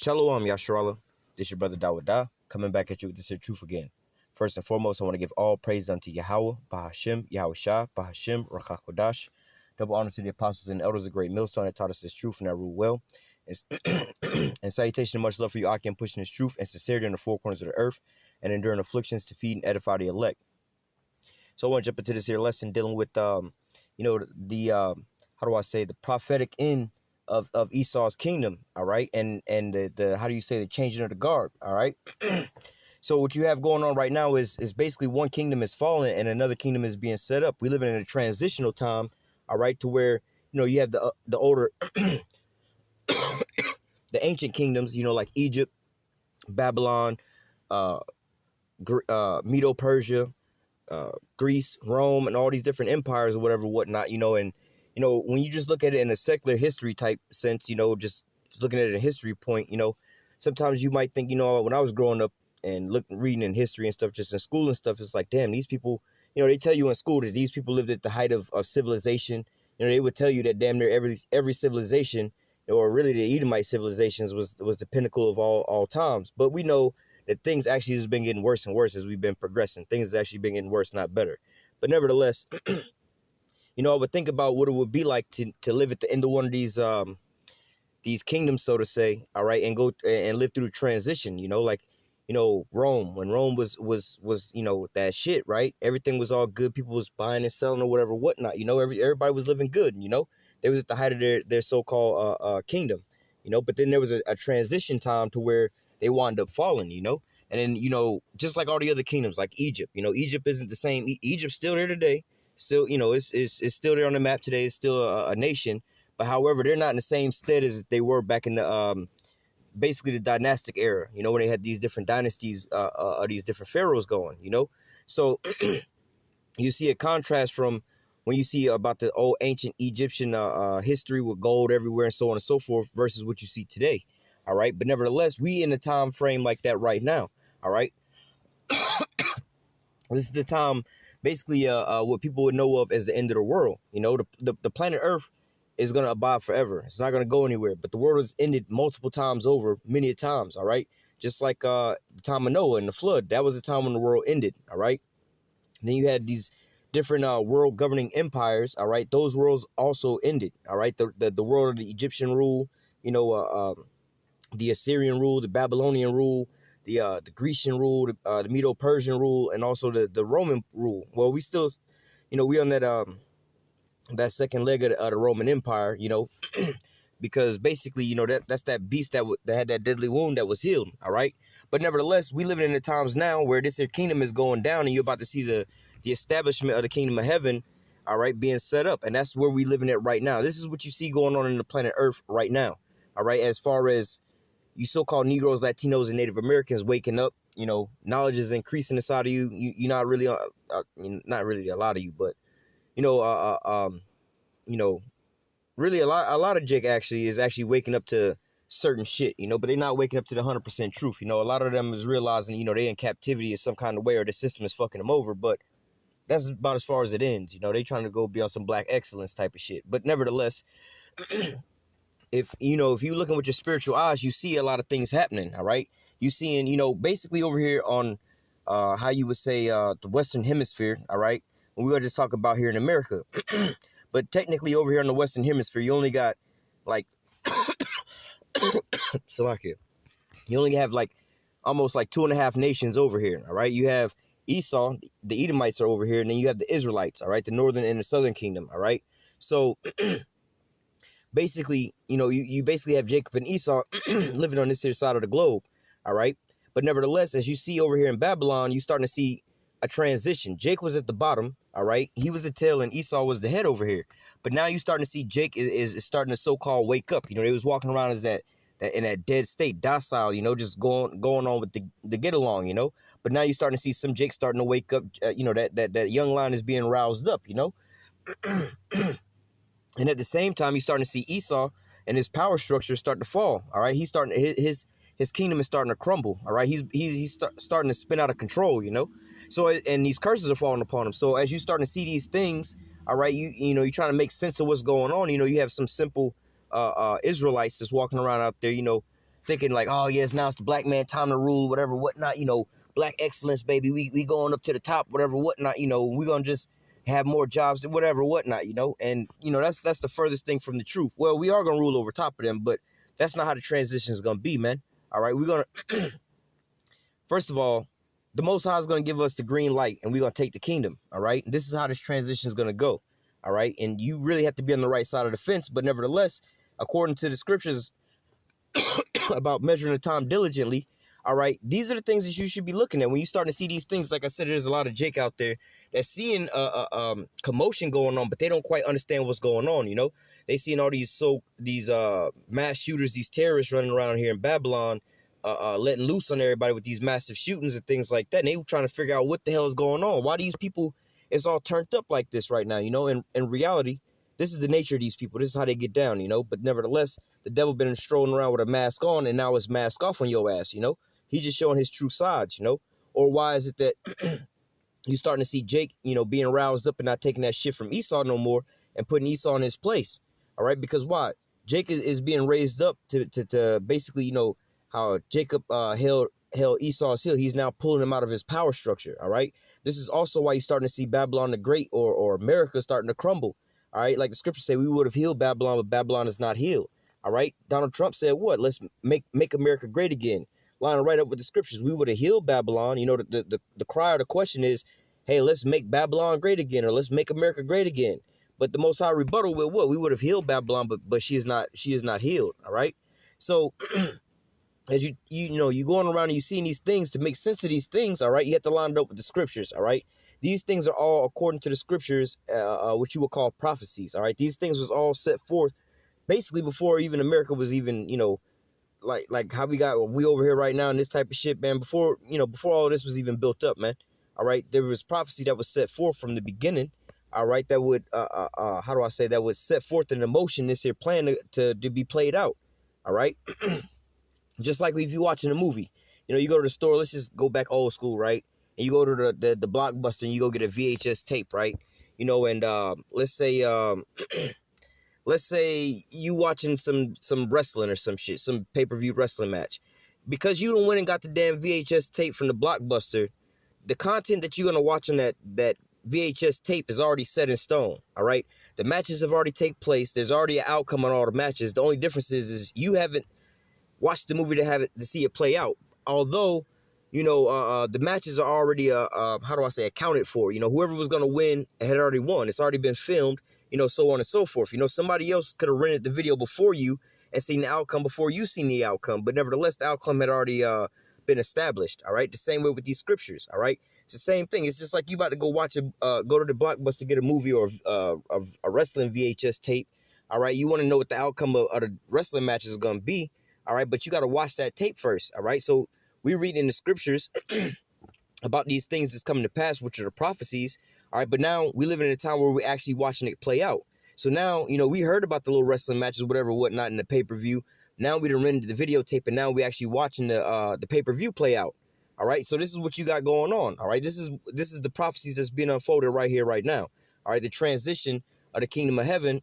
Shalom, Yasharallah. This your brother Dawada, coming back at you with this here truth again. First and foremost, I want to give all praise unto Yahawah, Bahashim, YAHAWASHI, Bahashim, Rakakodash. Double honor to the apostles and elders of great millstone that taught us this truth and that rule well. And salutation and much love for you, Akim, pushing this truth and sincerity in the four corners of the earth and enduring afflictions to feed and edify the elect. So I want to jump into this here lesson dealing with, how do I say, the prophetic end of Esau's kingdom, all right, and the how do you say, the changing of the guard, all right. So what you have going on right now is basically one kingdom is falling and another kingdom is being set up. We live in a transitional time, all right, to where you have the older the ancient kingdoms, like Egypt, Babylon, Medo-Persia, Greece, Rome, and all these different empires or whatever, whatnot, and when you just look at it in a secular history type sense, just looking at it in a history point, sometimes you might think, when I was growing up and reading in history and stuff, just in school and stuff, it's like, damn, these people, they tell you in school that these people lived at the height of civilization. They would tell you that damn near every civilization, or really the Edomite civilizations, was the pinnacle of all times. But we know that things actually has been getting worse and worse as we've been progressing. Things has actually been getting worse, not better. But nevertheless, I would think about what it would be like to live at the end of one of these kingdoms, so to say, all right, and go and live through the transition, Rome, when Rome was that shit, right? Everything was all good. People was buying and selling or whatever, whatnot, everybody was living good, they was at the height of their so-called kingdom, but then there was a transition time to where they wound up falling, and then, just like all the other kingdoms, like Egypt, Egypt isn't the same. Egypt's still there today. Still, it's still there on the map today. It's still a nation, but however, they're not in the same stead as they were back in the basically the dynastic era. When they had these different dynasties, these different pharaohs going. So you see a contrast from when you see about the old ancient Egyptian history with gold everywhere and so on and so forth versus what you see today. All right, but nevertheless, we in a time frame like that right now. All right, this is the time. Basically, what people would know of as the end of the world. The planet Earth is going to abide forever. It's not going to go anywhere. But the world has ended multiple times over, many times, all right? Just like the time of Noah and the flood. That was the time when the world ended, all right? And then you had these different world governing empires, all right? Those worlds also ended, all right? The world of the Egyptian rule, the Assyrian rule, the Babylonian rule, the Grecian rule, the Medo-Persian rule, and also the Roman rule. Well, we still, we on that second leg of the Roman Empire, because basically, that's that beast that had that deadly wound that was healed, all right? But nevertheless, we live in the times now where this here kingdom is going down, and you're about to see the establishment of the kingdom of heaven, all right, being set up, and that's where we living at right now. This is what you see going on in the planet Earth right now, all right? As far as you so-called Negroes, Latinos, and Native Americans waking up, knowledge is increasing inside of you. You're not really, not really a lot of you, but, really a lot of Jake actually is actually waking up to certain shit, but they're not waking up to the 100% truth. A lot of them is realizing, they in captivity in some kind of way or the system is fucking them over, but that's about as far as it ends. They trying to go be on some black excellence type of shit. But nevertheless, if you looking with your spiritual eyes, you see a lot of things happening, all right? You seeing, basically over here on how you would say the Western Hemisphere, all right? And we're going to just talk about here in America. But technically over here in the Western Hemisphere, you only got like, Salakia, you only have like almost like 2.5 nations over here, all right? You have Esau, the Edomites are over here, and then you have the Israelites, all right? The northern and the southern kingdom, all right? So basically, you basically have Jacob and Esau living on this here side of the globe, all right? But nevertheless, as you see over here in Babylon, you're starting to see a transition. Jake was at the bottom, all right? He was the tail and Esau was the head over here. But now you're starting to see Jake is starting to so-called wake up. They was walking around as that in that dead state, docile, just going on with the get along, But now you're starting to see some Jake starting to wake up, that young lion is being roused up, And at the same time, you're starting to see Esau and his power structure start to fall. All right, he's starting his kingdom is starting to crumble. All right, he's starting to spin out of control. So and these curses are falling upon him. So as you starting to see these things, all right, you're trying to make sense of what's going on. You have some simple Israelites just walking around out there, thinking like, oh yes, now it's the black man time to rule, whatever, whatnot, you know, black excellence, baby. We going up to the top, whatever, whatnot, you know, we're gonna just have more jobs, whatever, whatnot, you know. And you know, that's the furthest thing from the truth. Well, we are gonna rule over top of them, but that's not how the transition is gonna be, man. All right, we're gonna first of all, the Most High is gonna give us the green light, and we're gonna take the kingdom. All right, and this is how this transition is gonna go. All right, and you really have to be on the right side of the fence, but nevertheless, according to the scriptures about measuring the time diligently, all right, these are the things that you should be looking at when you starting to see these things. Like I said, there's a lot of Jake out there that's seeing commotion going on, but they don't quite understand what's going on. You know, they seeing all these mass shooters, these terrorists running around here in Babylon, letting loose on everybody with these massive shootings and things like that. And they were trying to figure out what the hell is going on. Why these people is all turned up like this right now? You know, in reality, this is the nature of these people. This is how they get down, you know. But nevertheless, the devil been strolling around with a mask on, and now it's mask off on your ass, you know. He's just showing his true sides, you know. Or why is it that you starting to see Jake, you know, being roused up and not taking that shit from Esau no more and putting Esau in his place? All right, because why? Jake is being raised up to basically, you know, how Jacob held Esau's heel. He's now pulling him out of his power structure. All right, this is also why you're starting to see Babylon the Great or America starting to crumble. All right, like the scriptures say, we would have healed Babylon, but Babylon is not healed. All right, Donald Trump said what? Let's make America great again. Lining right up with the scriptures, we would have healed Babylon. You know, the cry or the question is, hey, let's make Babylon great again, or let's make America great again. But the Most High rebuttal with what? We would have healed Babylon, but she is not healed. All right, so as you know, you going around and you seeing these things, to make sense of these things, all right, you have to line it up with the scriptures. All right, these things are all according to the scriptures, what you would call prophecies. All right, these things was all set forth basically before even America was even, you know, like how we over here right now and this type of shit, man. Before all this was even built up, man. All right, there was prophecy that was set forth from the beginning. All right, that would how do I say, that would set forth an emotion, this here plan to be played out. All right, just like if you're watching a movie, you know, you go to the store. Let's just go back old school, right? And you go to the Blockbuster and you go get a VHS tape, right? You know, and let's say you watching some wrestling or some shit, some pay-per-view wrestling match. Because you done went and got the damn VHS tape from the Blockbuster, the content that you're going to watch on that VHS tape is already set in stone, all right? The matches have already taken place. There's already an outcome on all the matches. The only difference is you haven't watched the movie to see it play out. Although, you know, the matches are already, how do I say, accounted for. You know, whoever was going to win had already won. It's already been filmed, you know, so on and so forth. You know, somebody else could have rented the video before you and seen the outcome before you seen the outcome. But nevertheless, the outcome had already been established, all right? The same way with these scriptures, all right? It's the same thing. It's just like you about to go watch go to the Blockbuster, get a movie or a wrestling VHS tape, all right? You want to know what the outcome of the wrestling match is going to be, all right? But you got to watch that tape first, all right? So we read in the scriptures about these things that's coming to pass, which are the prophecies, all right? But now we live in a time where we're actually watching it play out. So now, you know, we heard about the little wrestling matches, whatever, whatnot, in the pay-per-view. Now we done rented the videotape, and now we actually watching the pay-per-view play out. All right, so this is what you got going on. All right, this is the prophecies that's being unfolded right here, right now. All right, the transition of the kingdom of heaven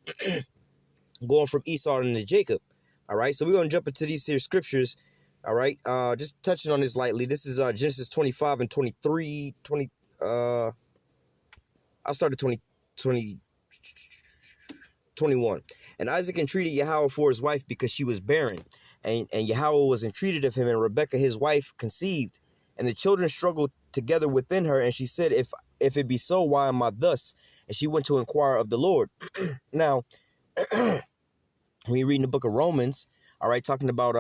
going from Esau into Jacob. All right, so we're gonna jump into these here scriptures. All right, just touching on this lightly. This is Genesis 25 and 23. I'll start at 21. And Isaac entreated Yahawah for his wife because she was barren, and Yahawah was entreated of him, and Rebekah his wife conceived. And the children struggled together within her, and she said, if it be so, why am I thus? And she went to inquire of the Lord. Now, when you read in the book of Romans, all right, talking about,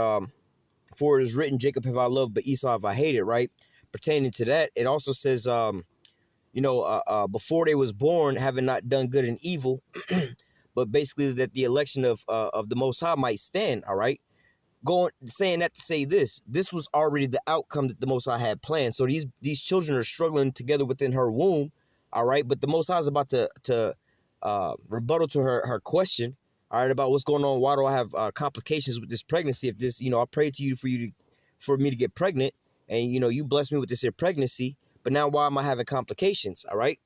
for it is written, Jacob have I loved, but Esau have I hated, right? Pertaining to that, it also says, you know, before they was born, having not done good and evil, but basically that the election of the Most High might stand, all right? Saying that to say this was already the outcome that the Most High had planned. So these children are struggling together within her womb, all right? But the Most High is about to rebuttal to her question, all right, about what's going on. Why do I have complications with this pregnancy? If this, you know, I prayed to you for me to get pregnant, and you know, you blessed me with this here pregnancy, but now why am I having complications? All right.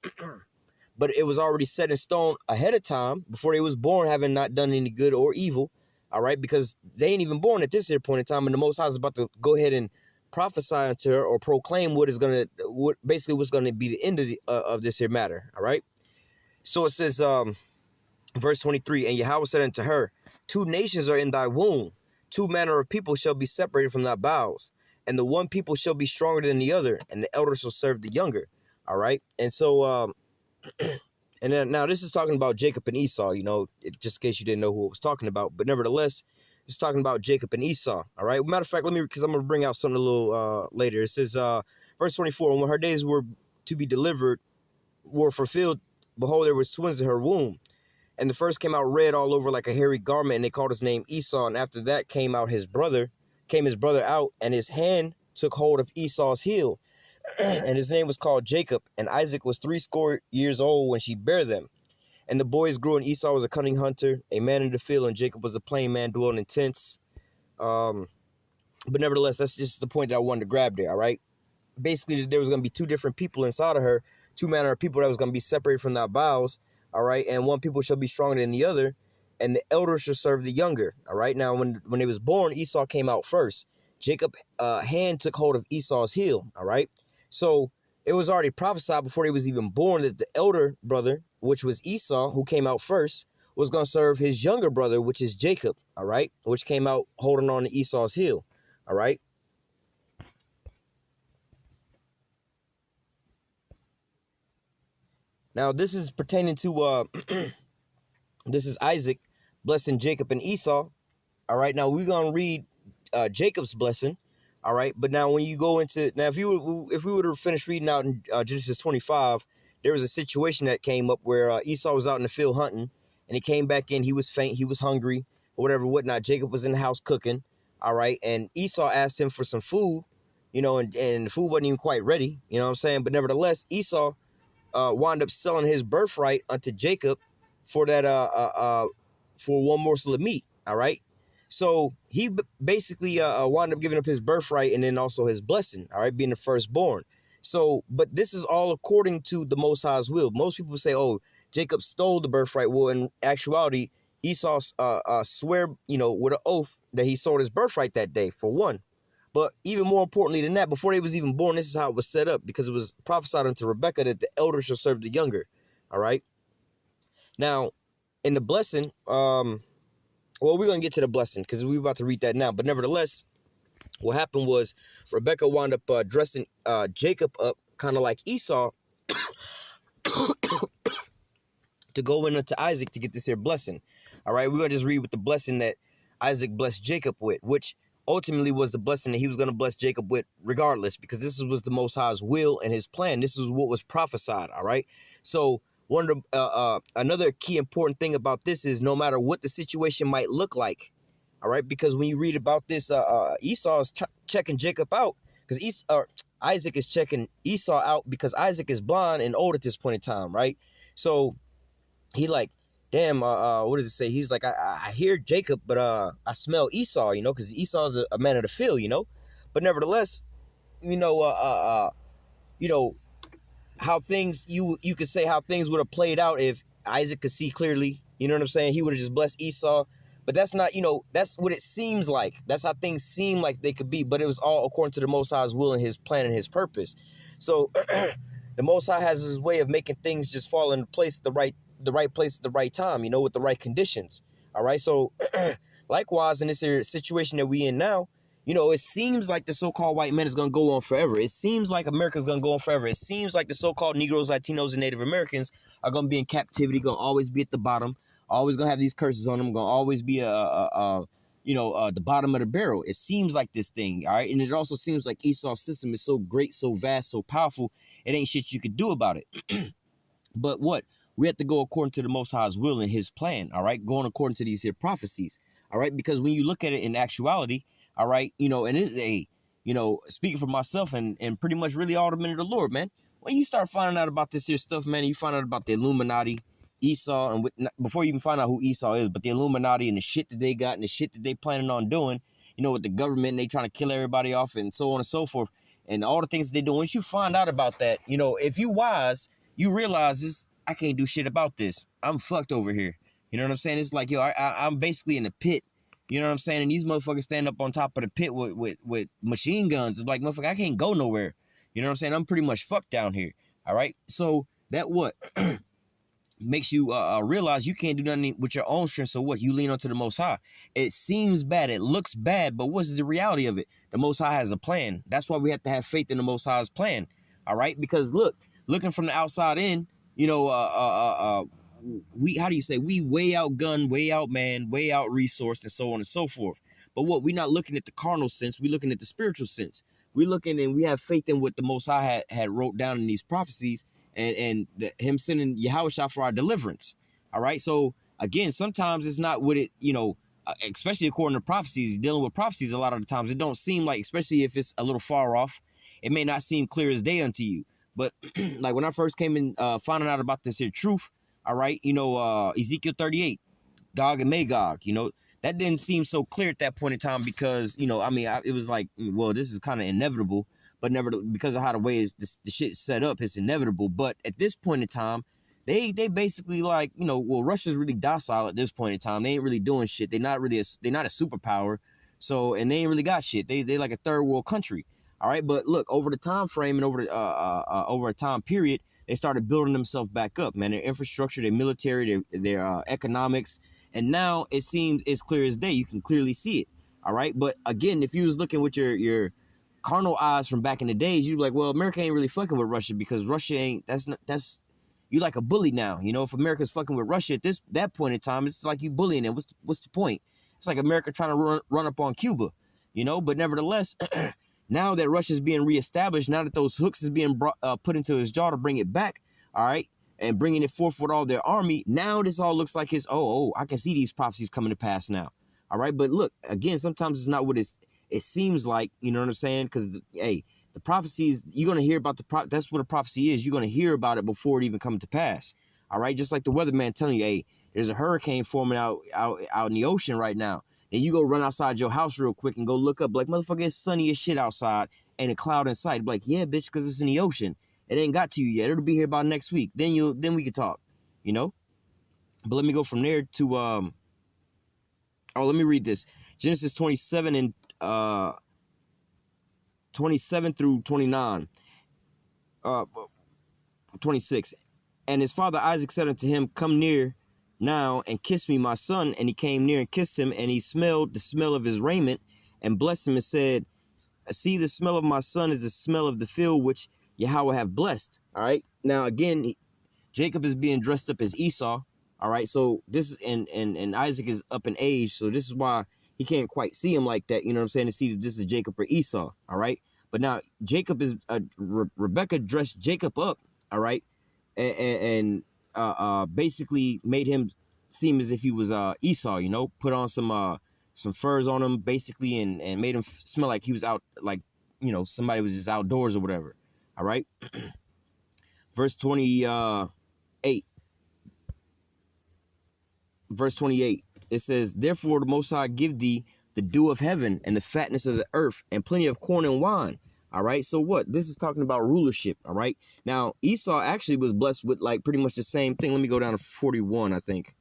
But it was already set in stone ahead of time before they was born, having not done any good or evil. all right, because they ain't even born at this here point in time, and the Most High is about to go ahead and prophesy unto her or proclaim what's gonna be the end of this here matter, all right. So it says, verse 23, and Yahweh said unto her, 2 nations are in thy womb, 2 manner of people shall be separated from thy bowels, and the one people shall be stronger than the other, and the elder shall serve the younger. All right. And so and then now this is talking about Jacob and Esau, just in case you didn't know who it was talking about, but nevertheless, it's talking about Jacob and Esau. All right. Matter of fact, because I'm gonna bring out something a little later. It says, verse 24, and when her days were to be delivered were fulfilled, behold, there was twins in her womb. And the first came out red all over like a hairy garment, and they called his name Esau. And after that came his brother out, and his hand took hold of Esau's heel, and his name was called Jacob. And Isaac was 80 years old when she bare them. And the boys grew, and Esau was a cunning hunter, a man in the field, and Jacob was a plain man dwelling in tents. But nevertheless, that's just the point that I wanted to grab there, all right? Basically, there was going to be 2 different people inside of her, 2 manner of people that was going to be separated from thy bowels. All right, and one people shall be stronger than the other, and the elder shall serve the younger. All right, now when they was born, Esau came out first. Jacob hand took hold of Esau's heel. All right, so it was already prophesied before they was even born that the elder brother, which was Esau, who came out first, was going to serve his younger brother, which is Jacob. All right, which came out holding on to Esau's heel. All right. Now, this is pertaining to, this is Isaac blessing Jacob and Esau. All right, now we're going to read Jacob's blessing. All right, but now when you go into, now if we were to finish reading out in Genesis 25, there was a situation that came up where Esau was out in the field hunting, and he came back in, he was faint, he was hungry, or whatever, whatnot. Jacob was in the house cooking, all right, and Esau asked him for some food, and the food wasn't even quite ready, you know what I'm saying? But nevertheless, Esau wound up selling his birthright unto Jacob for that for one morsel of meat. All right, so he basically wound up giving up his birthright and then also his blessing. All right, being the firstborn. So, but this is all according to the Most High's will. Most people say, "Oh, Jacob stole the birthright." Well, in actuality, Esau swear, with an oath that he sold his birthright that day, for one. But even more importantly than that, before they was even born, this is how it was set up, because it was prophesied unto Rebekah that the elder shall serve the younger. All right. Now, in the blessing, well, we're going to get to the blessing because we're about to read that now. But nevertheless, what happened was Rebekah wound up dressing Jacob up kind of like Esau to go in unto Isaac to get this here blessing. All right. We're going to just read with the blessing that Isaac blessed Jacob with, which ultimately was the blessing that he was going to bless Jacob with regardless, because this was the Most High's will and his plan. This is what was prophesied. All right. So one of the, another key important thing about this is no matter what the situation might look like. All right. Because when you read about this, Esau is checking Jacob out because Isaac is checking Esau out because Isaac is blind and old at this point in time. Right. So he like, damn, what does it say? He's like, I hear Jacob, but I smell Esau, because Esau is a man of the field, But nevertheless, how things, you could say how things would have played out if Isaac could see clearly, you know what I'm saying? He would have just blessed Esau. But that's not, that's what it seems like. That's how things seem like they could be. But it was all according to the Most High's will and his plan and his purpose. So the Most High has his way of making things just fall into place the right place at the right time, with the right conditions. All right. So likewise, in this situation that we in now, it seems like the so-called white man is going to go on forever. It seems like America's going to go on forever. It seems like the so-called Negroes, Latinos, and Native Americans are going to be in captivity, going to always be at the bottom, always going to have these curses on them, going to always be the bottom of the barrel. It seems like this thing. All right. And it also seems like Esau's system is so great, so vast, so powerful. It ain't shit you could do about it. But what? We have to go according to the Most High's will and his plan, all right? Going according to these here prophecies, all right? Because when you look at it in actuality, all right, and it's speaking for myself and pretty much really all the men of the Lord, man, when you start finding out about this here stuff, man, you find out about the Illuminati, Esau, and before you even find out who Esau is, but the Illuminati and the shit that they got and the shit that they planning on doing, with the government, and they trying to kill everybody off and so on and so forth, and all the things they do. Once you find out about that, if you wise, you realize this, I can't do shit about this. I'm fucked over here. You know what I'm saying? It's like, I'm basically in a pit You know what I'm saying? And these motherfuckers stand up on top of the pit with machine guns. It's like, motherfucker, I can't go nowhere. You know what I'm saying? I'm pretty much fucked down here. All right. So that what makes you realize you can't do nothing with your own strength. So what? You lean onto the Most High. It seems bad. It looks bad. But what's the reality of it? The Most High has a plan. That's why we have to have faith in the Most High's plan. All right. Because look, looking from the outside in, you know, we, how do you say, we way outgunned, way outmanned, way out resourced, and so on and so forth. But what, we're not looking at the carnal sense, we're looking at the spiritual sense. We're looking and we have faith in what the Most High had wrote down in these prophecies, and him sending YAHAWASHI for our deliverance. All right. So again, sometimes it's not what it, you know, especially according to prophecies, dealing with prophecies, a lot of the times it don't seem like, especially if it's a little far off, it may not seem clear as day unto you. But like when I first came in, finding out about this here truth, all right, you know, Ezekiel 38, Gog and Magog, you know, that didn't seem so clear at that point in time because, you know, I mean, it was like, well, this is kind of inevitable, but never, because of how the way the shit is set up, it's inevitable. But at this point in time, they basically like, you know, well, Russia's really docile at this point in time. They ain't really doing shit. They're not a superpower. So, and they ain't really got shit. They like a third world country. All right. But look, over the time frame and over a time period, they started building themselves back up, man. Their infrastructure, their military, their economics. And now it seems it's clear as day. You can clearly see it. All right. But again, if you was looking with your carnal eyes from back in the days, you'd be like, well, America ain't really fucking with Russia because Russia ain't, that's you like a bully now. You know, if America's fucking with Russia at that point in time, it's like you bullying it. What's the point? It's like America trying to run up on Cuba, you know, but nevertheless, now that Russia's being reestablished, now that those hooks is being put into his jaw to bring it back, all right, and bringing it forth with all their army, now this all looks like I can see these prophecies coming to pass now, all right? But look, again, sometimes it's not what it seems like, you know what I'm saying? Because, hey, the prophecies, you're going to hear about that's what a prophecy is. You're going to hear about it before it even comes to pass, all right? Just like the weatherman telling you, hey, there's a hurricane forming out in the ocean right now. And you go run outside your house real quick and go look up, like, motherfucker, it's sunny as shit outside and a cloud in sight. Be like, yeah, bitch, because it's in the ocean. It ain't got to you yet. It'll be here by next week. Then we can talk, you know? But let me go from there to, let me read this. Genesis 27 and 27 through 29. 26. And his father Isaac said unto him, come near now and kiss me, my son. And he came near and kissed him, and he smelled the smell of his raiment and blessed him and said, see, the smell of my son is the smell of the field which Yahweh have blessed. All right. Now, again, Jacob is being dressed up as Esau. All right. So this and Isaac is up in age. So this is why he can't quite see him like that. You know what I'm saying? To see if this is Jacob or Esau. All right. But now Jacob is Rebecca dressed Jacob up. All right. And basically made him seem as if he was Esau, you know, put on some furs on him basically and made him smell like he was out, like, you know, somebody was just outdoors or whatever. All right. Verse 28. Verse 28. It says, therefore the Most High give thee the dew of heaven and the fatness of the earth and plenty of corn and wine. All right. So what? This is talking about rulership. All right. Now, Esau actually was blessed with like pretty much the same thing. Let me go down to 41, I think,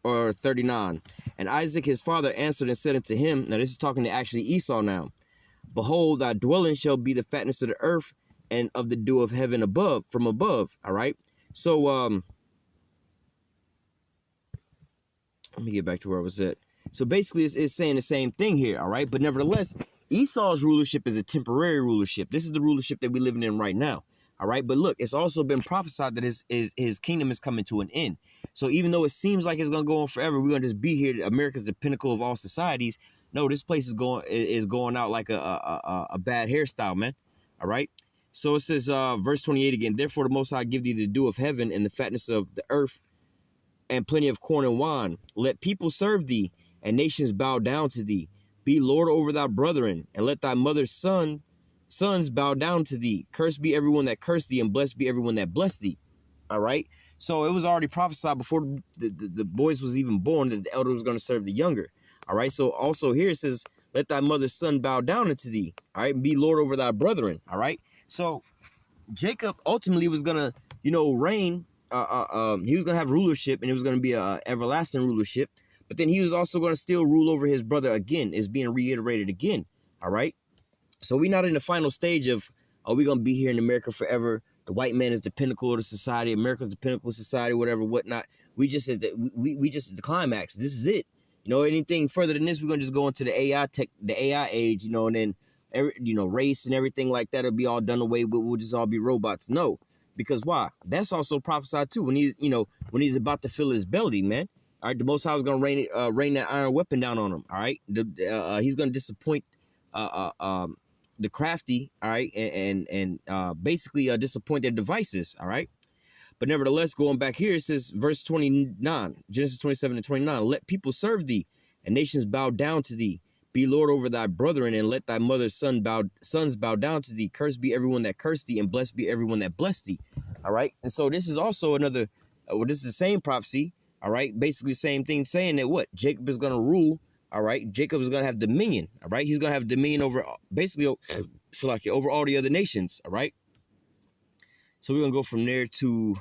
or 39. And Isaac, his father, answered and said unto him, now this is talking to actually Esau now, behold, thy dwelling shall be the fatness of the earth and of the dew of heaven above, from above. All right. So, let me get back to where I was at. So basically it's saying the same thing here. All right. But nevertheless, Esau's rulership is a temporary rulership. This is the rulership that we're living in right now. All right. But look, it's also been prophesied that his kingdom is coming to an end. So even though it seems like it's going to go on forever, we're going to just be here. America's the pinnacle of all societies. No, this place is going out like a bad hairstyle, man. All right. So it says, verse 28 again, therefore the Most High give thee the dew of heaven and the fatness of the earth and plenty of corn and wine. Let people serve thee and nations bow down to thee. Be Lord over thy brethren, and let thy mother's sons bow down to thee. Cursed be everyone that cursed thee, and blessed be everyone that blessed thee. All right. So it was already prophesied before the boys was even born that the elder was going to serve the younger. All right. So also here it says, let thy mother's son bow down unto thee. All right. Be Lord over thy brethren. All right. So Jacob ultimately was going to, you know, reign. He was going to have rulership, and it was going to be a everlasting rulership. But then he was also going to still rule over his brother again. Is being reiterated again. All right. So we're not in the final stage of, are we going to be here in America forever? The white man is the pinnacle of the society. America's the pinnacle of society, whatever, whatnot. We just at the, we just at the climax. This is it. You know, anything further than this, we're going to just go into the AI age, you know, and then, race and everything like that will be all done away with. We'll just all be robots. No, because why? That's also prophesied too. When when he's about to fill his belly, man. All right, the Most High is going to rain that iron weapon down on him. All right, he's going to disappoint the crafty, all right, and basically disappoint their devices, all right. But nevertheless, going back here, it says, verse 29, Genesis 27 and 29, let people serve thee, and nations bow down to thee. Be Lord over thy brethren, and let thy mother's sons bow down to thee. Cursed be everyone that cursed thee, and blessed be everyone that blessed thee. All right. And so this is also another, this is the same prophecy, all right, basically the same thing, saying that what? Jacob is going to rule. All right, Jacob is going to have dominion. All right, he's going to have dominion over basically over all the other nations. All right, so we're going to go from there to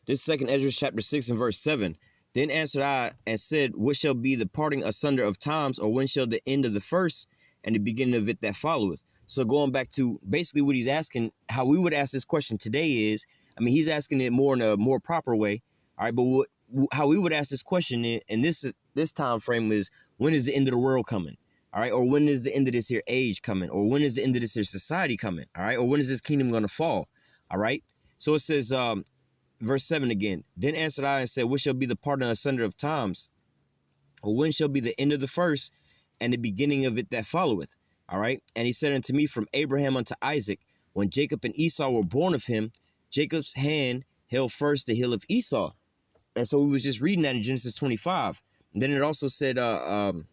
this second Ezra chapter 6 and verse 7. Then answered I and said, what shall be the parting asunder of times, or when shall the end of the first and the beginning of it that followeth? So going back to basically what he's asking, how we would ask this question today is, I mean, he's asking it more in a more proper way. All right, but how we would ask this question in this time frame is, when is the end of the world coming? All right, or when is the end of this here age coming? Or when is the end of this here society coming? All right, or when is this kingdom going to fall? All right, so it says, verse 7 again. Then answered I and said, what shall be the parting asunder of times? Or when shall be the end of the first and the beginning of it that followeth? All right. And he said unto me, from Abraham unto Isaac, when Jacob and Esau were born of him, Jacob's hand held first the heel of Esau. And so we was just reading that in Genesis 25. And then it also said, the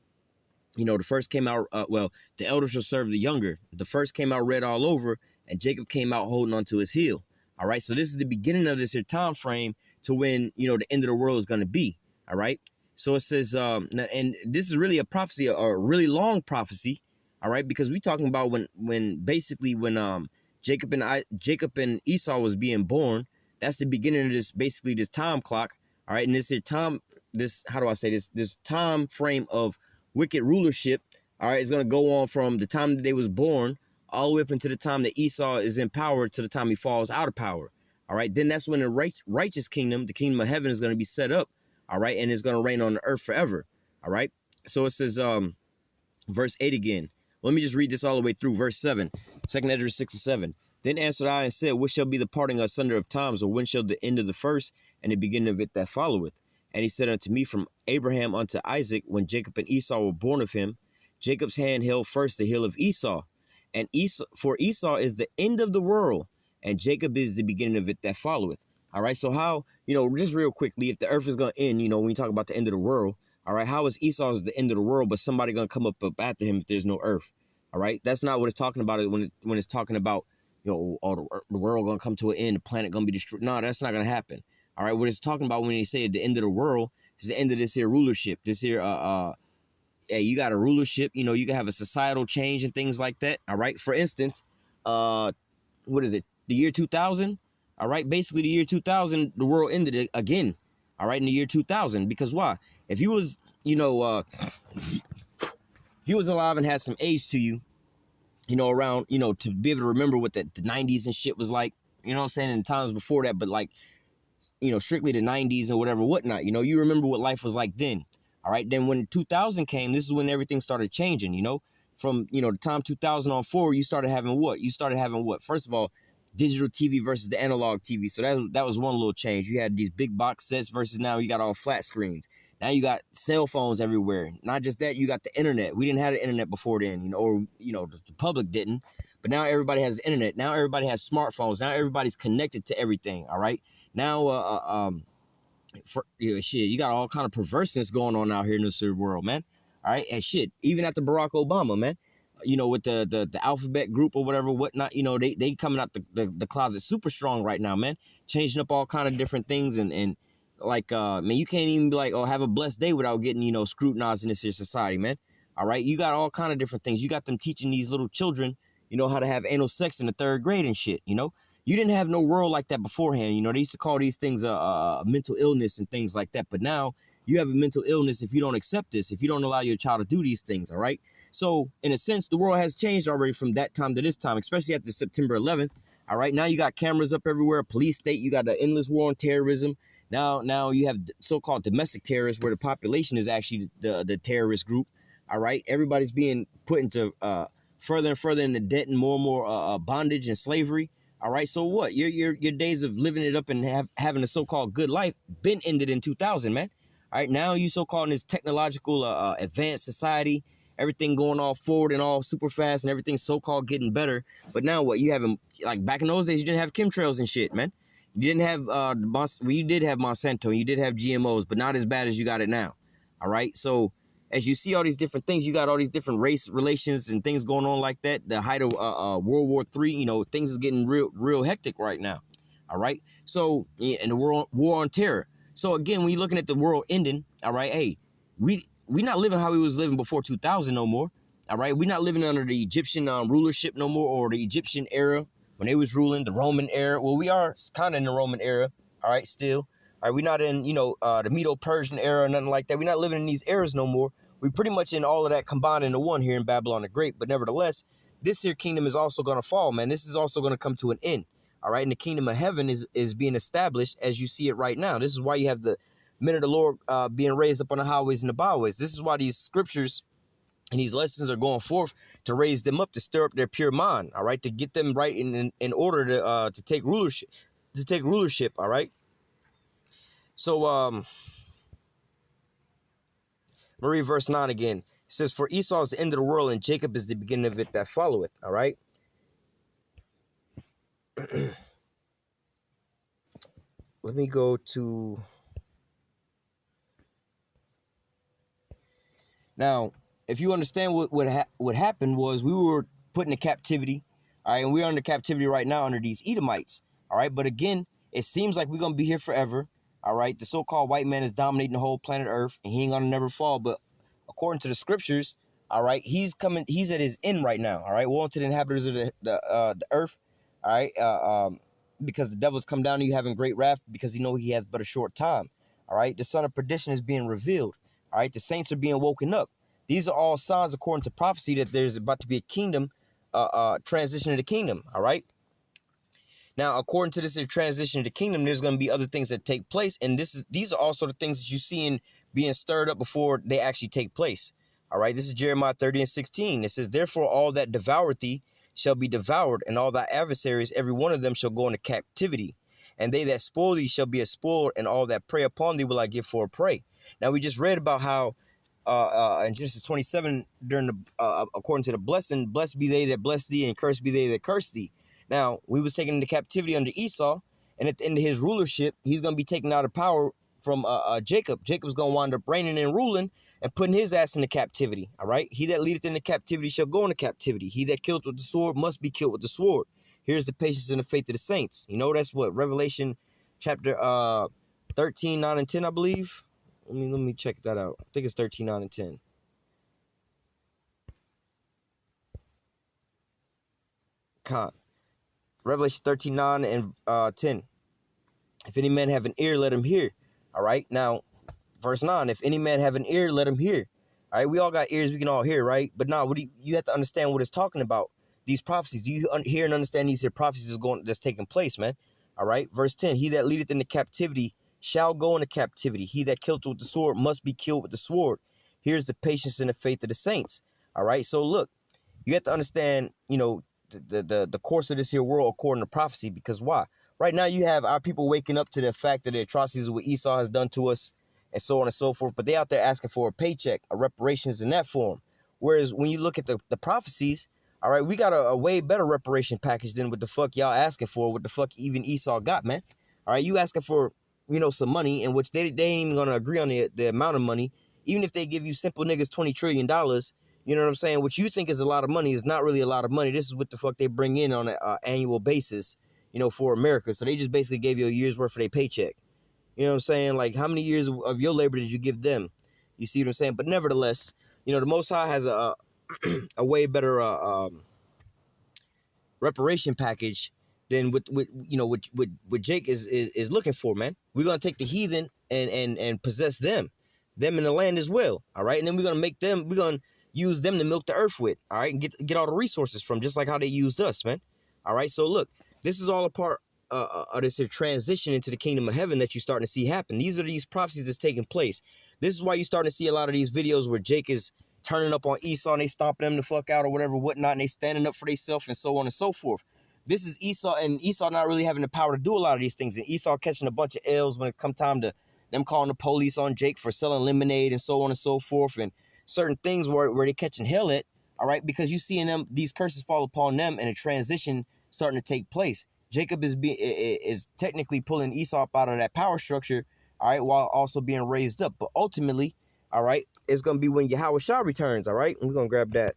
first came out, the elder shall serve the younger. The first came out red all over, and Jacob came out holding onto his heel. All right. So this is the beginning of this here time frame to when, the end of the world is going to be. All right. So it says, and this is really a prophecy, a really long prophecy. All right, because we're talking about when Jacob and Esau was being born. That's the beginning of this time clock. All right, and this time frame of wicked rulership. All right, is going to go on from the time that they was born all the way up into the time that Esau is in power to the time he falls out of power. All right, then that's when the righteous kingdom, the kingdom of heaven, is going to be set up. All right, and it's going to reign on the earth forever. All right, so it says, verse 8 again. Let me just read this all the way through. Verse 7, 2 Ezra 6 and 7. Then answered I and said, what shall be the parting asunder of times, or when shall the end of the first and the beginning of it that followeth? And he said unto me, from Abraham unto Isaac, when Jacob and Esau were born of him, Jacob's hand held first the heel of Esau. And for Esau is the end of the world, and Jacob is the beginning of it that followeth. All right, so how, just real quickly, if the earth is going to end, when you talk about the end of the world, all right, how is Esau's the end of the world, but somebody going to come up after him if there's no earth? All right, that's not what it's talking about when it's talking about, the world going to come to an end, the planet going to be destroyed. No, that's not going to happen. All right, what it's talking about when they say at the end of the world is the end of this here rulership, this here, you got a rulership, you can have a societal change and things like that. All right, for instance, what is it? The year 2000. All right, basically the year 2000, the world ended it again. All right, in the year 2000, because why? If you was, if you was alive and had some age to you, around, to be able to remember what the 90s and shit was like, what I'm saying, in times before that, but like, strictly the 90s and whatever, whatnot, you remember what life was like then. All right, then when 2000 came, this is when everything started changing, from, the time 2000 on forward, you started having what? First of all, digital TV versus the analog TV. So that was one little change. You had these big box sets versus now you got all flat screens. Now you got cell phones everywhere. Not just that, you got the internet. We didn't have the internet before then, or the public didn't. But now everybody has the internet. Now everybody has smartphones. Now everybody's connected to everything. All right. Now, you got all kind of perverseness going on out here in this world, man. All right, and shit, even after Barack Obama, man. With the alphabet group or whatever, whatnot, they coming out the closet super strong right now, man. Changing up all kind of different things and like, man, you can't even be like, oh, have a blessed day without getting, scrutinized in this here society, man. All right, you got all kind of different things. You got them teaching these little children, you know, how to have anal sex in the 3rd grade and shit, you know. You didn't have no world like that beforehand. You know, they used to call these things mental illness and things like that. But now you have a mental illness if you don't accept this, if you don't allow your child to do these things, all right? So, in a sense, the world has changed already from that time to this time, especially after September 11th, all right? Now you got cameras up everywhere, police state, you got the endless war on terrorism. Now you have so-called domestic terrorists where the population is actually the terrorist group, all right? Everybody's being put into further and further into debt and more bondage and slavery. All right, so what? Your days of living it up and having a so-called good life been ended in 2000, man. All right, now you so-called in this technological advanced society, everything going all forward and all super fast and everything so-called getting better. But now what? You have like back in those days, you didn't have chemtrails and shit, man. You didn't have you did have Monsanto, and you did have GMOs, but not as bad as you got it now. All right, so as you see all these different things, you got all these different race relations and things going on like that. The height of World War III, you know, things is getting real hectic right now. All right. So, and the war on terror. So again, when you're looking at the world ending, all right, hey, we not living how we was living before 2000 no more. All right. We're not living under the Egyptian rulership no more, or the Egyptian era when they was ruling, the Roman era. Well, we are kind of in the Roman era. All right. Still. All right. We're not in, you know, the Medo-Persian era or nothing like that. We're not living in these eras no more. We pretty much in all of that combined into one here in Babylon the Great. But nevertheless, this here kingdom is also going to fall, man. This is also going to come to an end. All right. And the kingdom of heaven is being established as you see it right now. This is why you have the men of the Lord being raised up on the highways and the byways. This is why these scriptures and these lessons are going forth to raise them up, to stir up their pure mind. All right. To get them right in order to take rulership, all right. So, read verse 9 again. It says, for Esau is the end of the world, and Jacob is the beginning of it that followeth. All right. Let me go to. Now, if you understand what happened was we were put into captivity. All right. And we're under captivity right now under these Edomites. All right. But again, it seems like we're going to be here forever. All right. The so-called white man is dominating the whole planet Earth, and he ain't going to never fall. But according to the scriptures, all right, he's at his end right now. All right. Woe unto the inhabitants of the earth. All right. Because the devil's come down to you having great wrath, because he know he has but a short time. All right. The son of perdition is being revealed. All right. The saints are being woken up. These are all signs according to prophecy that there's about to be a kingdom, transition of the kingdom. All right. Now, according to this transition of the kingdom, there's going to be other things that take place. And these are also the things that you see being stirred up before they actually take place. All right. This is Jeremiah 30:16. It says, therefore, all that devoured thee shall be devoured, and all thy adversaries, every one of them shall go into captivity. And they that spoil thee shall be spoiled, and all that prey upon thee will I give for a prey. Now, we just read about how in Genesis 27, during the according to the blessing, blessed be they that bless thee, and cursed be they that curse thee. Now, we was taken into captivity under Esau, and at the end of his rulership, he's going to be taken out of power from Jacob. Jacob's going to wind up reigning and ruling and putting his ass into captivity, all right? He that leadeth into captivity shall go into captivity. He that killeth with the sword must be killed with the sword. Here's the patience and the faith of the saints. You know, that's what? Revelation chapter 13, 9, and 10, I believe. Let me check that out. I think it's 13, 9, and 10. Revelation 13, 9, and 10. If any man have an ear, let him hear. All right. Now, verse 9. If any man have an ear, let him hear. All right. We all got ears. We can all hear, right? But now, you have to understand what it's talking about. These prophecies. Do you hear and understand these here prophecies that's taking place, man? All right. Verse 10. He that leadeth into captivity shall go into captivity. He that killeth with the sword must be killed with the sword. Here's the patience and the faith of the saints. All right. So look, you have to understand, you know, the course of this here world according to prophecy, because why? Right now you have our people waking up to the fact that the atrocities of what Esau has done to us and so on and so forth, but they out there asking for a paycheck, a reparations in that form. Whereas when you look at the prophecies, all right, we got a way better reparation package than what the fuck y'all asking for, what the fuck even Esau got, man. All right, you asking for, you know, some money in which they ain't even gonna agree on the amount of money, even if they give you simple niggas $20 trillion. You know what I'm saying? What you think is a lot of money is not really a lot of money. This is what the fuck they bring in on an annual basis, you know, for America. So they just basically gave you a year's worth of their paycheck. You know what I'm saying? Like, how many years of your labor did you give them? You see what I'm saying? But nevertheless, you know, the Most High has a way better reparation package than what Jake is looking for, man. We're gonna take the heathen and possess them in the land as well. All right, and then we're gonna use them to milk the earth with. All right, and get all the resources from, just like how they used us, man. All right, so look, this is all a part of this transition into the kingdom of heaven that you're starting to see happen. These are these prophecies that's taking place. This is why you're starting to see a lot of these videos where Jake is turning up on Esau and they stomping them the fuck out or whatever, whatnot, and they standing up for themselves and so on and so forth. This is Esau, and Esau not really having the power to do a lot of these things, and Esau catching a bunch of L's when it come time to them calling the police on Jake for selling lemonade and so on and so forth, and certain things where they catching hell at, all right, because you seeing them, these curses fall upon them and a transition starting to take place. Jacob is technically pulling Esau up out of that power structure, all right, while also being raised up. But ultimately, all right, it's going to be when YAHAWASHI returns, all right? And we're going to grab that.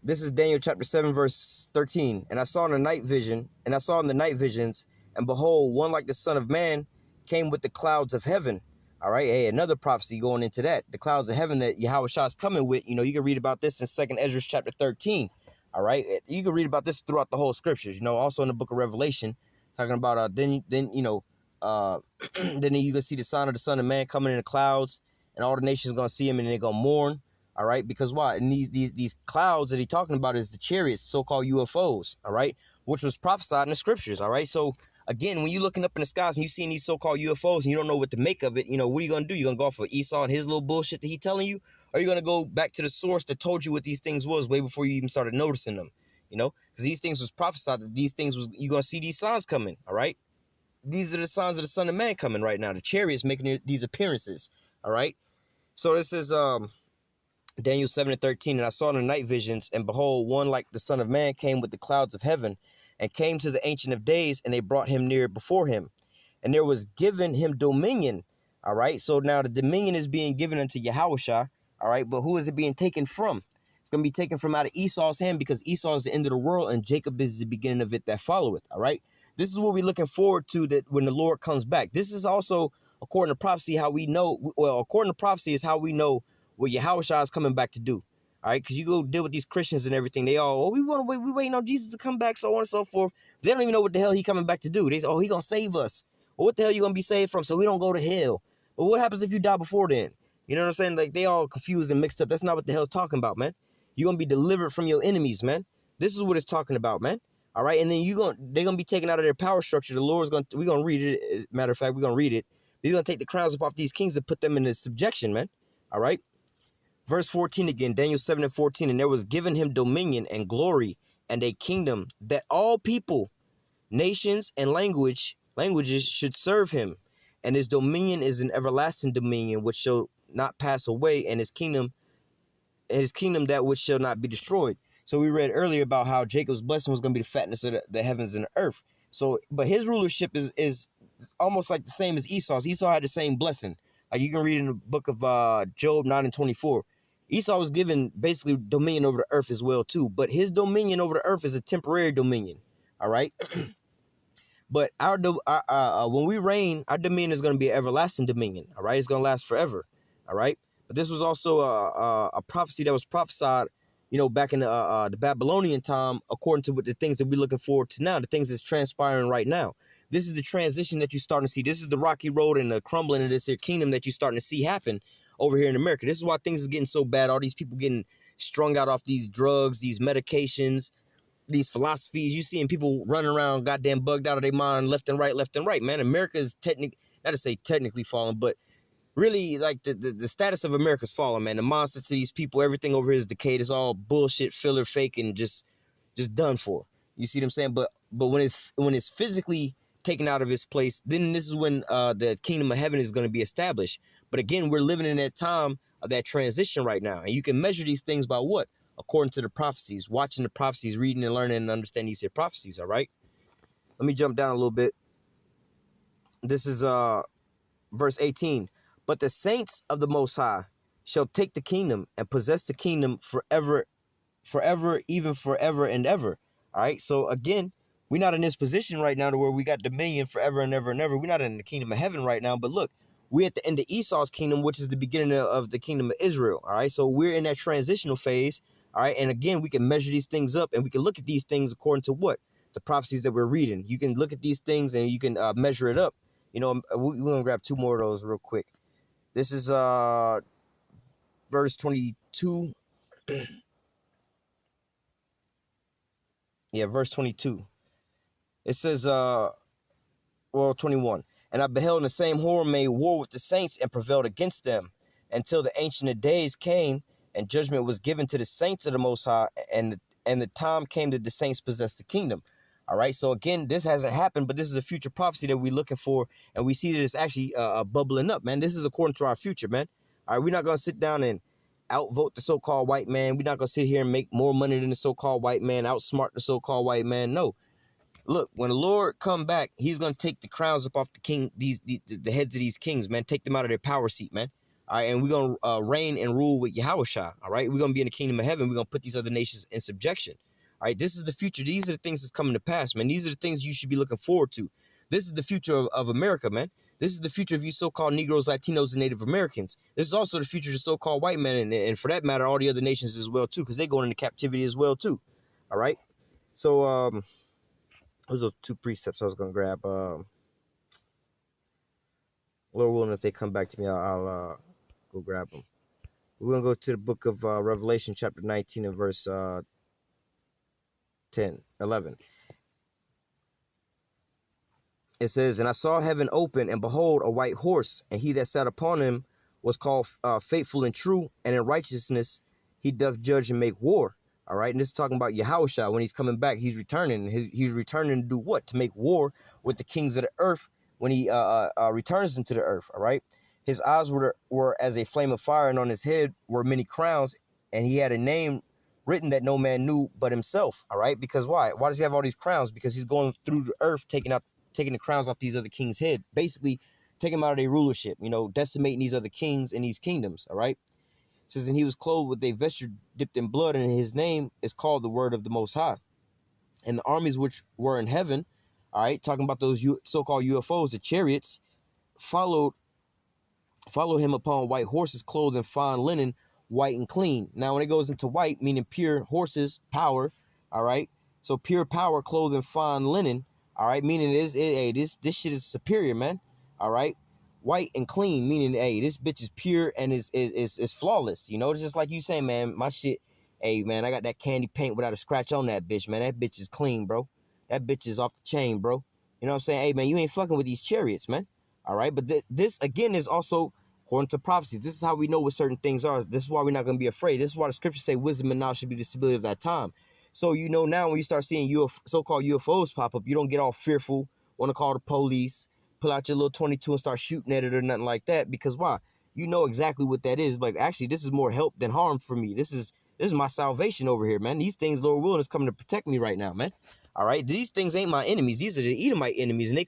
This is Daniel chapter 7, verse 13. And I saw in the night vision, and behold, one like the Son of Man came with the clouds of heaven. All right, hey, another prophecy going into that. The clouds of heaven that YAHAWASHI is coming with. You know, you can read about this in 2nd Ezra chapter 13. All right, you can read about this throughout the whole scriptures. You know, also in the book of Revelation, talking about then you can see the sign of the Son of Man coming in the clouds, and all the nations gonna see him, and they're gonna mourn. All right, because why? And these clouds that he's talking about is the chariots, so-called UFOs. All right, which was prophesied in the scriptures. All right, so again, when you're looking up in the skies and you seeing these so-called UFOs and you don't know what to make of it, you know, what are you gonna do? You're gonna go off of Esau and his little bullshit that he's telling you, or are you gonna go back to the source that told you what these things was way before you even started noticing them? You know, because these things was prophesied that these things was, you're gonna see these signs coming. All right, these are the signs of the Son of Man coming right now. The chariots making these appearances. All right, so this is Daniel 7 and 13, and I saw in the night visions, and behold, one like the Son of Man came with the clouds of heaven, and came to the Ancient of Days, and they brought him near before him. And there was given him dominion. All right, so now the dominion is being given unto YAHAWASHI. All right, but who is it being taken from? It's going to be taken from out of Esau's hand, because Esau is the end of the world, and Jacob is the beginning of it that followeth. All right, this is what we're looking forward to, that when the Lord comes back. This is also, according to prophecy, how we know, well, according to prophecy is how we know what YAHAWASHI is coming back to do. All right, because you go deal with these Christians and everything. They all, oh, we want to wait, we waiting on Jesus to come back, so on and so forth. They don't even know what the hell he coming back to do. They say, oh, he gonna save us. Well, what the hell you gonna be saved from? So we don't go to hell. But what happens if you die before then? You know what I'm saying? Like, they all confused and mixed up. That's not what the hell it's talking about, man. You're gonna be delivered from your enemies, man. This is what it's talking about, man. All right, and then they're gonna be taken out of their power structure. The Lord's we're gonna read it. Matter of fact, we're gonna read it. He's gonna take the crowns up off these kings and put them in subjection, man. All right. Verse 14 again, Daniel 7 and 14, and there was given him dominion and glory and a kingdom, that all people, nations, and languages should serve him. And his dominion is an everlasting dominion which shall not pass away, and his kingdom that which shall not be destroyed. So we read earlier about how Jacob's blessing was going to be the fatness of the heavens and the earth. So, but his rulership is almost like the same as Esau's. Esau had the same blessing. Like you can read in the book of Job 9 and 24. Esau was given basically dominion over the earth as well too, but his dominion over the earth is a temporary dominion. All right, but when we reign, our dominion is going to be an everlasting dominion. All right, it's going to last forever. All right, but this was also a prophecy that was prophesied, you know, back in the Babylonian time, according to what the things that we're looking forward to now, the things that's transpiring right now. This is the transition that you're starting to see. This is the rocky road and the crumbling of this here kingdom that you're starting to see happen over here in America. This is why things is getting so bad. All these people getting strung out off these drugs, these medications, these philosophies. You seeing people running around goddamn bugged out of their mind left and right, man. America is not to say technically falling, but really like the status of America's falling, man. The mindset to these people, everything over here is decayed. It's all bullshit, filler, fake, and just done for. You see what I'm saying? But when it's physically taken out of its place, then this is when the kingdom of heaven is going to be established. But again, we're living in that time of that transition right now. And you can measure these things by what? According to the prophecies, watching the prophecies, reading and learning and understanding these here prophecies, all right? Let me jump down a little bit. This is verse 18. But the saints of the Most High shall take the kingdom and possess the kingdom forever, even forever and ever. All right, so again, We're not in this position right now to where we got dominion forever and ever and ever. We're not in the kingdom of heaven right now. But look, we're at the end of Esau's kingdom, which is the beginning of the kingdom of Israel. All right. So we're in that transitional phase. All right. And again, we can measure these things up and we can look at these things according to what? The prophecies that we're reading. You can look at these things and you can measure it up. You know, we're going to grab two more of those real quick. This is verse 22. Yeah, verse 22. It says, 21. And I beheld in the same horror made war with the saints and prevailed against them until the Ancient of Days came and judgment was given to the saints of the Most High, and the time came that the saints possessed the kingdom. All right. So again, this hasn't happened, but this is a future prophecy that we're looking for. And we see that it's actually bubbling up, man. This is according to our future, man. All right. We're not going to sit down and outvote the so-called white man. We're not going to sit here and make more money than the so-called white man, outsmart the so-called white man. No. Look, when the Lord come back, he's going to take the crowns up off the king, the heads of these kings, man. Take them out of their power seat, man. All right. And we're going to reign and rule with YAHAWASHI. All right. We're going to be in the kingdom of heaven. We're going to put these other nations in subjection. All right, this is the future. These are the things that's coming to pass, man. These are the things you should be looking forward to. This is the future of America, man. This is the future of you so-called Negroes, Latinos, and Native Americans. This is also the future of the so-called white men, and for that matter, all the other nations as well, too, because they're going into captivity as well, too. All right? So, those are two precepts I was going to grab. Lord willing, if they come back to me, I'll go grab them. We're going to go to the book of Revelation, chapter 19, and verse 11. It says, and I saw heaven open, and behold, a white horse, and he that sat upon him was called faithful and true, and in righteousness he doth judge and make war. All right, and this is talking about Yahushua. When he's coming back, he's returning. He's returning to do what? To make war with the kings of the earth when he returns into the earth. All right, his eyes were as a flame of fire, and on his head were many crowns, and he had a name written that no man knew but himself. All right, because why does he have all these crowns? Because he's going through the earth taking the crowns off these other kings' head, basically taking them out of their rulership, you know, decimating these other kings and these kingdoms. All right, it says, and he was clothed with a vesture dipped in blood, and his name is called the Word of the Most High. And the armies which were in heaven, all right, talking about those so-called UFOs, the chariots, followed him upon white horses, clothed in fine linen, white and clean. Now, when it goes into white, meaning pure horses, power, all right? So pure power, clothed in fine linen, all right? Meaning this shit is superior, man, all right? White and clean, meaning, hey, this bitch is pure and is flawless. You know, it's just like you saying, man, my shit, hey, man, I got that candy paint without a scratch on that bitch, man. That bitch is clean, bro. That bitch is off the chain, bro. You know what I'm saying? Hey, man, you ain't fucking with these chariots, man. All right? But this, again, is also according to prophecy. This is how we know what certain things are. This is why we're not going to be afraid. This is why the scriptures say wisdom and knowledge should be the stability of that time. So, you know, now when you start seeing so-called UFOs pop up, you don't get all fearful, want to call the police, pull out your little 22 and start shooting at it or nothing like that. Because why? You know exactly what that is. Like, actually, this is more help than harm for me. This is my salvation over here, man. These things, Lord willing, is coming to protect me right now, man. All right? These things ain't my enemies. These are the Edomite enemies. And they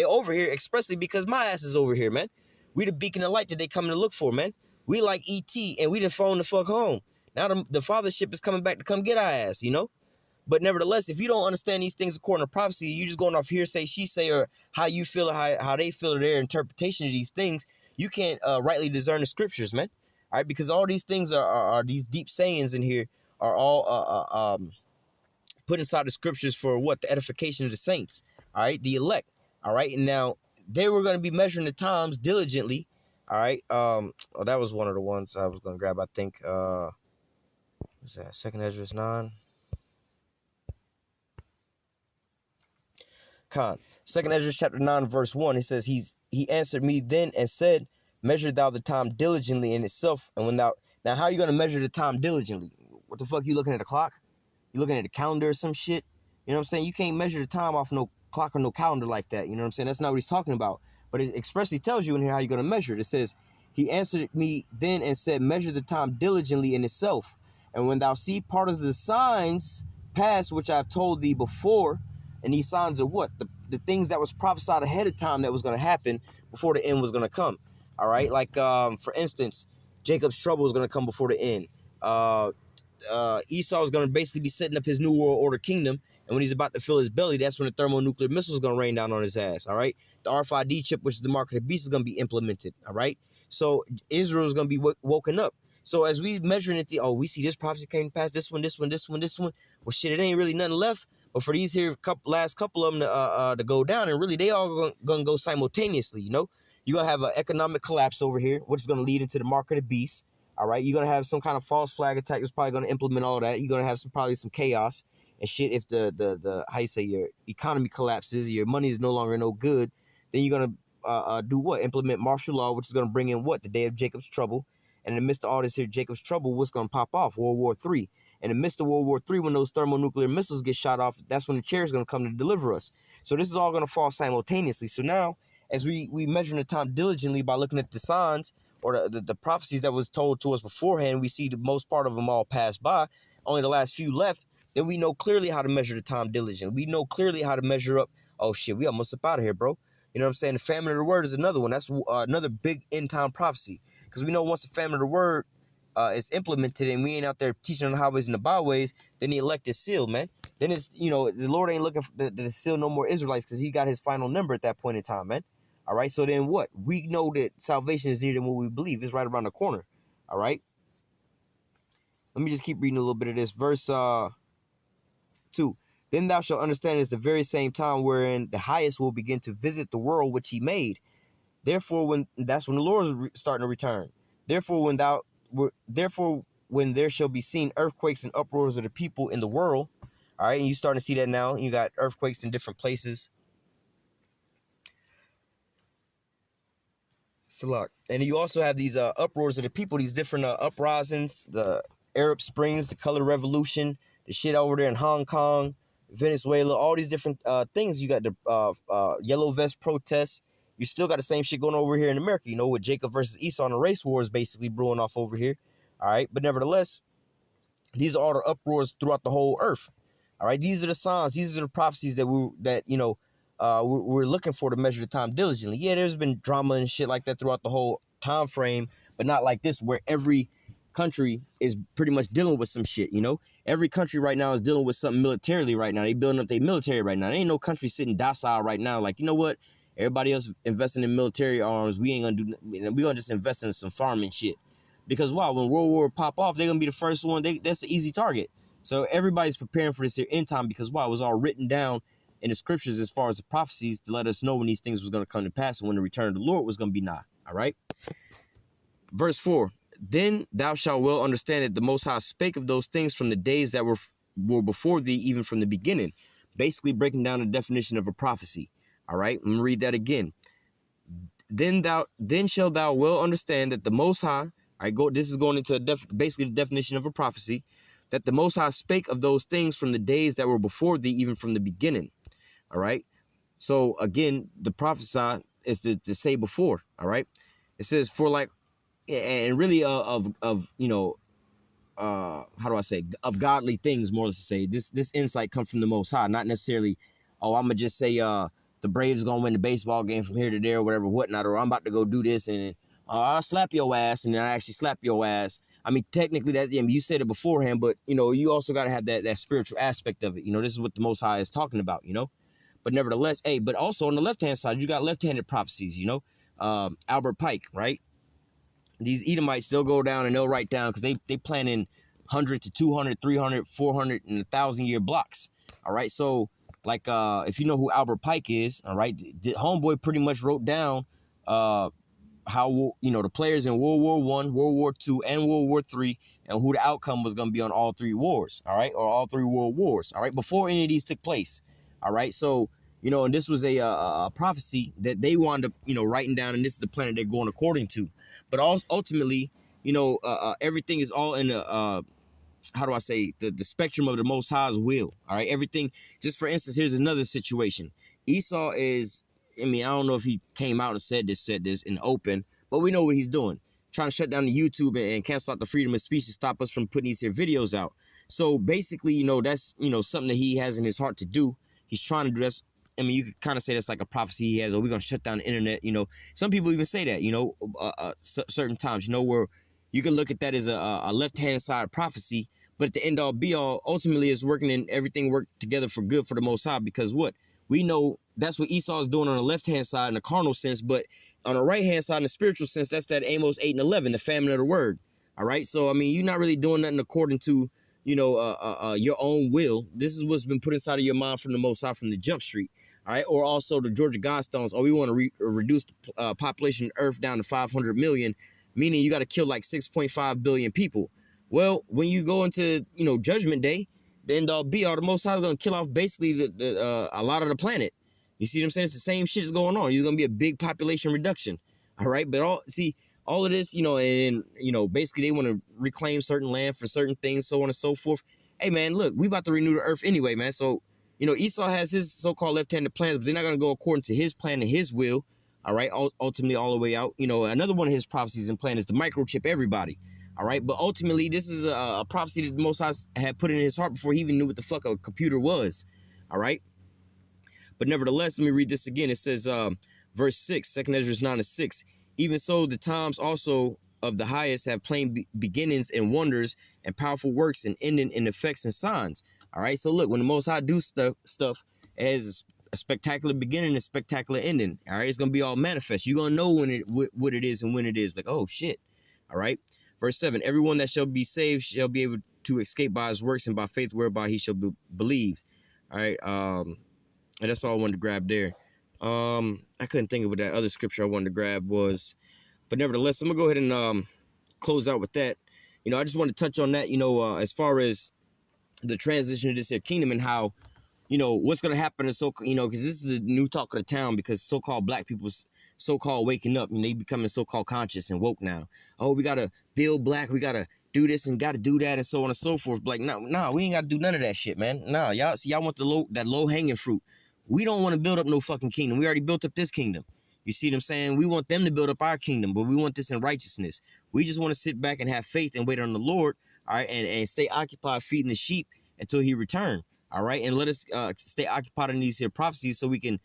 over here expressly because my ass is over here, man. We the beacon of light that they coming to look for, man. We like E.T. and we done phone the fuck home. Now the fathership is coming back to come get our ass, you know? But nevertheless, if you don't understand these things according to prophecy, you just going off hearsay, she say, or how you feel, how they feel, their interpretation of these things, you can't rightly discern the scriptures, man. All right, because all these things are these deep sayings in here are all put inside the scriptures for what? The edification of the saints, all right, the elect, all right. And now they were going to be measuring the times diligently, all right. That was one of the ones I was going to grab, I think. What's that? 2nd Ezra 9. Con. 2nd Ezra chapter 9, verse 1. It says, he answered me then and said, measure thou the time diligently in itself. And when now how are you going to measure the time diligently? What the fuck, you looking at a clock? You looking at a calendar or some shit? You know what I'm saying? You can't measure the time off no clock or no calendar like that. You know what I'm saying? That's not what he's talking about. But it expressly tells you in here how you're going to measure it. It says, he answered me then and said, measure the time diligently in itself. And when thou see part of the signs pass, which I've told thee before, and these signs are what? The things that was prophesied ahead of time that was going to happen before the end was going to come. All right? Like, for instance, Jacob's trouble is going to come before the end. Esau is going to basically be setting up his new world order kingdom, And when he's about to fill his belly, that's when the thermonuclear missile is going to rain down on his ass, all right? The RFID chip, which is the mark of the beast, is going to be implemented, all right? So Israel is going to be woken up. So as we measuring it, we see this prophecy came to pass, this one. Well, shit, it ain't really nothing left. But for these here last couple of them to go down, and really they all going to go simultaneously, you know? You're going to have an economic collapse over here, which is going to lead into the mark of the beast. All right, you're going to have some kind of false flag attack that's probably going to implement all that. You're going to have probably some chaos and shit. If the how you say, your economy collapses, your money is no longer no good, then you're going to do what? Implement martial law, which is going to bring in what? The day of Jacob's trouble. And in the midst of all this here, Jacob's trouble, what's going to pop off? World War III. In the midst of World War III, when those thermonuclear missiles get shot off, that's when the chair is going to come to deliver us. So this is all going to fall simultaneously. So now, as we measure the time diligently by looking at the signs, or the prophecies that was told to us beforehand, we see the most part of them all pass by, only the last few left, then we know clearly how to measure the time diligently. We know clearly how to measure up, oh shit, we almost up out of here, bro. You know what I'm saying? The famine of the word is another one. That's another big end time prophecy. Because we know once the famine of the word is implemented and we ain't out there teaching on the highways and the byways, then the elect is sealed, man. Then it's, you know, the Lord ain't looking to seal no more Israelites because he got his final number at that point in time, man. All right, so then what? We know that salvation is nearer than what we believe. It's right around the corner. All right. Let me just keep reading a little bit of this. Verse 2. Then thou shalt understand it's the very same time wherein the highest will begin to visit the world which he made. Therefore, that's when the Lord is starting to return. Therefore, when there shall be seen earthquakes and uproars of the people in the world. All right, and you starting to see that now. You got earthquakes in different places. Salak. And you also have these uproars of the people, these different uprisings, the Arab Springs, the Color Revolution, the shit over there in Hong Kong, Venezuela, all these different things. You got the Yellow Vest protests. You still got the same shit going over here in America, you know, with Jacob versus Esau and the race wars basically brewing off over here. All right. But nevertheless, these are all the uproars throughout the whole earth. All right. These are the signs. These are the prophecies that we're looking for to measure the time diligently. Yeah, there's been drama and shit like that throughout the whole time frame, but not like this where every country is pretty much dealing with some shit, you know? Every country right now is dealing with something militarily right now. They building up their military right now. There ain't no country sitting docile right now like, you know what? Everybody else investing in military arms. We ain't gonna do. We gonna just invest in some farming shit. Because wow, when World War pop off, they're gonna be the first one. That's an easy target. So everybody's preparing for this here end time because wow, it was all written down in the scriptures as far as the prophecies to let us know when these things was gonna come to pass and when the return of the Lord was gonna be nigh. All right. Verse 4. Then thou shalt well understand that the Most High spake of those things from the days that were before thee, even from the beginning. Basically breaking down the definition of a prophecy. All right, I'm gonna read that again. Then shalt thou well understand that the Most High, this is going into basically the definition of a prophecy, that the Most High spake of those things from the days that were before thee, even from the beginning. All right. So again, the prophesy is to say before. All right. It says for like, and really of you know, how do I say, of godly things, more to say. This insight comes from the Most High, not necessarily, oh, I'm gonna just say the Braves gonna win the baseball game from here to there, or whatever, whatnot, or I'm about to go do this and I'll slap your ass, and then I actually slap your ass. I mean, technically, you said it beforehand, but you know, you also gotta have that spiritual aspect of it. You know, this is what the Most High is talking about. You know, but nevertheless, but also on the left hand side, you got left-handed prophecies. You know, Albert Pike, right? These Edomites, they'll go down and they'll write down because they plan in 100 to 200, 300, 400, and 1,000-year blocks. All right, so like if you know who Albert Pike is, all right, the homeboy pretty much wrote down how, you know, the players in World War I, World War II, and World War III, and who the outcome was going to be on all three wars, all right, or all three world wars, all right, before any of these took place, all right. So, you know, and this was a prophecy that they wound up, you know, writing down, and this is the planet they're going according to. But ultimately, you know, everything is all in the how do I say, the spectrum of the Most High's will. All right, everything. Just for instance, here's another situation. Esau is, I mean, I don't know if he came out and said this in the open, but we know what he's doing. Trying to shut down the YouTube and cancel out the freedom of speech to stop us from putting these here videos out. So basically, you know, that's, you know, something that he has in his heart to do. He's trying to do this. I mean, you could kind of say that's like a prophecy he has, or we're going to shut down the internet. You know, some people even say that, you know, certain times, you know, where you can look at that as a left-hand side prophecy. But at the end all be all, ultimately it's working and everything worked together for good for the Most High, because what? We know that's what Esau is doing on the left-hand side in the carnal sense, but on the right-hand side in the spiritual sense, that's that Amos 8 and 11, the famine of the word. All right. So, I mean, you're not really doing nothing according to, your own will. This is what's been put inside of your mind from the Most High from the jump street. All right. Or also the Georgia Guidestones. Oh, we want to reduce the population of Earth down to 500 million, meaning you got to kill like 6.5 billion people. Well, when you go into, Judgment Day, the end all be all, the Most High is going to kill off basically a lot of the planet. You see what I'm saying? It's the same shit is going on. There's going to be a big population reduction. All right. But all of this, and basically they want to reclaim certain land for certain things, so on and so forth. Hey, man, look, we about to renew the earth anyway, man. So, Esau has his so-called left-handed plans, but they're not going to go according to his plan and his will. All right. Ultimately, all the way out. Another one of his prophecies and plan is to microchip everybody. All right. But ultimately, this is a prophecy that the Most High had put in his heart before he even knew what the fuck a computer was. All right. But nevertheless, let me read this again. It says, verse 6, 2 Ezra 9-6. Even so, the times also of the highest have plain beginnings and wonders and powerful works and ending in effects and signs. All right. So look, when the Most High do stuff, it has a spectacular beginning and a spectacular ending. All right. It's going to be all manifest. You're going to know what it is and when it is. Like, oh, shit. All right. Verse 7, everyone that shall be saved shall be able to escape by his works and by faith whereby he shall be believed. All right. And that's all I wanted to grab there. I couldn't think of what that other scripture I wanted to grab was, but nevertheless, I'm gonna go ahead and close out with that. I just want to touch on that. As far as the transition of this here kingdom and how, what's gonna happen to because this is the new talk of the town, because so-called black people's so-called waking up, they becoming so-called conscious and woke now. Oh, we gotta build black, we gotta do this and gotta do that and so on and so forth. Like, no, we ain't gotta do none of that shit, man. Nah, y'all want that low hanging fruit. We don't want to build up no fucking kingdom. We already built up this kingdom. You see what I'm saying? We want them to build up our kingdom, but we want this in righteousness. We just want to sit back and have faith and wait on the Lord, all right, and stay occupied feeding the sheep until he return, all right? And let us stay occupied in these here prophecies so we can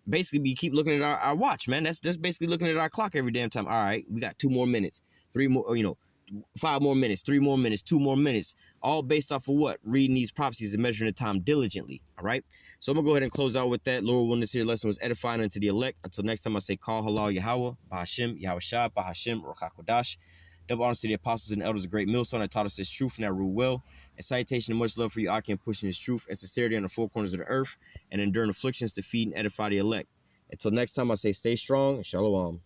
basically keep looking at our watch, man. That's just basically looking at our clock every damn time. All right, we got 2 more minutes, 3 more, 5 more minutes, 3 more minutes, 2 more minutes, all based off of what? Reading these prophecies and measuring the time diligently, all right? So I'm going to go ahead and close out with that. Lord, when this here lesson was edifying unto the elect. Until next time, I say, call halal YAHAWAH, BaHashem, YAHAWASHI, BaHashem, Ruach Double honors to the apostles and elders of Great Millstone that taught us this truth and that rule well. And salutation and much love for you, Aki, and pushing this truth and sincerity on the 4 corners of the earth and enduring afflictions to feed and edify the elect. Until next time, I say, stay strong and shalom.